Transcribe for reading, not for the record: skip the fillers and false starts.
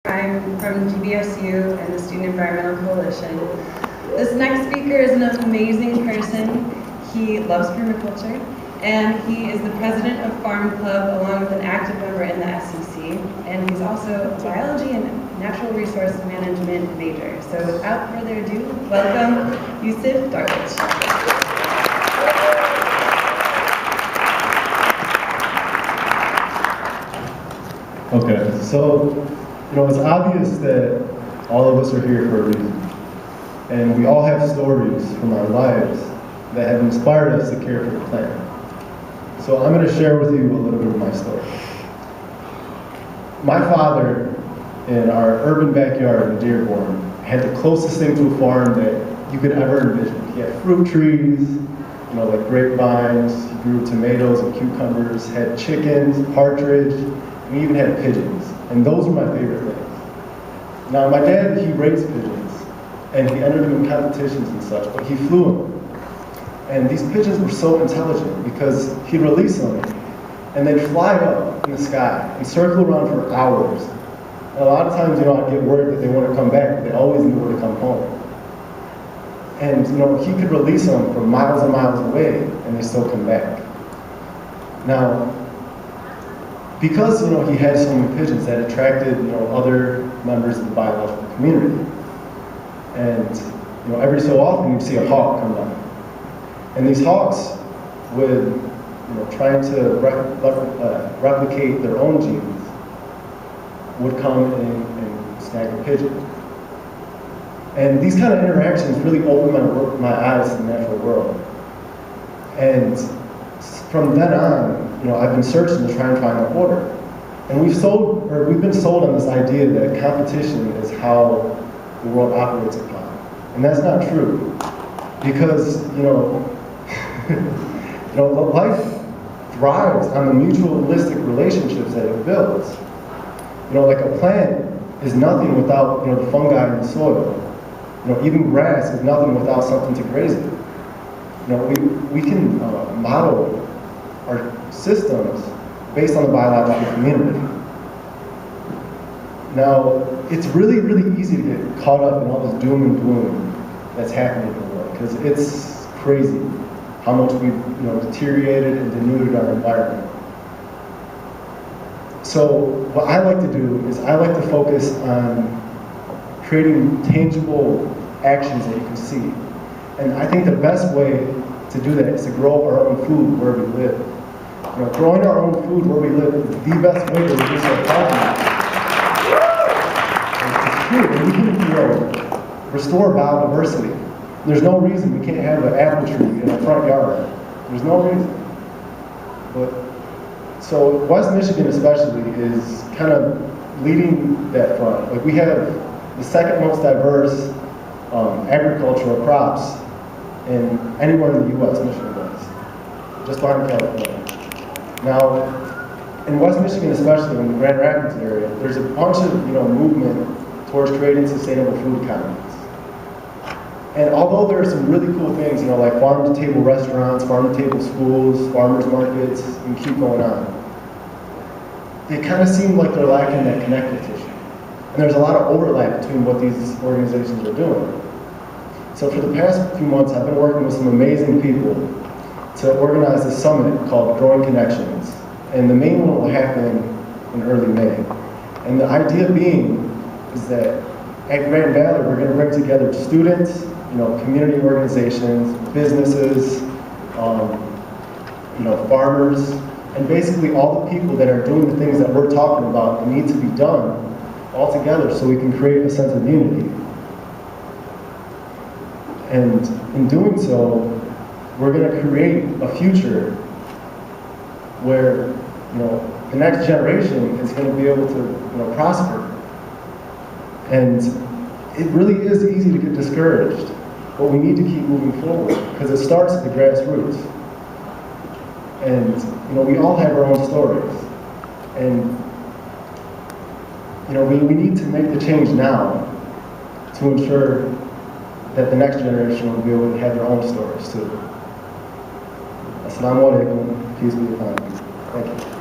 I'm from GBSU and the Student Environmental Coalition. This next speaker is an amazing person. He loves permaculture, and he is the president of Farm Club along with an active member in the SEC, and he's also a biology and natural resource management major. So without further ado, welcome Youssef Darwich. Okay, so, it's obvious that all of us are here for a reason. And we all have stories from our lives that have inspired us to care for the planet. So I'm going to share with you a little bit of my story. My father, in our urban backyard in Dearborn, had the closest thing to a farm that you could ever envision. He had fruit trees, like grapevines, he grew tomatoes and cucumbers, had chickens, partridge, and we even had pigeons. And those were my favorite things. Now, my dad, he raised pigeons, and he entered them in competitions and such, but he flew them. And these pigeons were so intelligent because he'd release them, and they'd fly up in the sky and circle around for hours. And a lot of times, I'd get word that they want to come back, but they always knew where to come home. And, he could release them from miles and miles away, and they still come back. Now, because, he had so many pigeons, that attracted, other members of the biological community. And, every so often you'd see a hawk come down. And these hawks would, trying to replicate their own genes, would come and snag a pigeon. And these kind of interactions really opened my eyes to the natural world. And from then on, I've been searching to try and find an order. And we've been sold on this idea that competition is how the world operates upon. And that's not true. Because, life thrives on the mutualistic relationships that it builds. Like a plant is nothing without, the fungi in the soil. Even grass is nothing without something to graze it. We can model our systems based on the biological community. Now, it's really, really easy to get caught up in all this doom and gloom that's happening in the world, because it's crazy how much we've deteriorated and denuded our environment. So what I like to do is I like to focus on creating tangible actions that you can see. And I think the best way to do that is to grow our own food where we live. Growing our own food where we live is the best way to reduce our carbon. It's true, and we can restore biodiversity. There's no reason we can't have an apple tree in our front yard. There's no reason. So West Michigan especially is kind of leading that front. Like, we have the second most diverse agricultural crops in anywhere in the U.S. Michigan does, just behind California. Now, in West Michigan especially, in the Grand Rapids area, there's a bunch of movement towards creating sustainable food economies. And although there are some really cool things, like farm-to-table restaurants, farm-to-table schools, farmers markets, and keep going on, they kind of seem like they're lacking that connective tissue. And there's a lot of overlap between what these organizations are doing. So for the past few months, I've been working with some amazing people to organize a summit called Growing Connections. And the main one will happen in early May. And the idea being is that at Grand Valley, we're going to bring together students, community organizations, businesses, farmers, and basically all the people that are doing the things that we're talking about and need to be done all together so we can create a sense of unity. And in doing so, we're going to create a future where, the next generation is going to be able to, prosper. And it really is easy to get discouraged, but we need to keep moving forward because it starts at the grassroots. And, we all have our own stories. And, we need to make the change now to ensure that the next generation will be able to have their own stories too. Assalamu alaikum, peace be upon you. Thank you.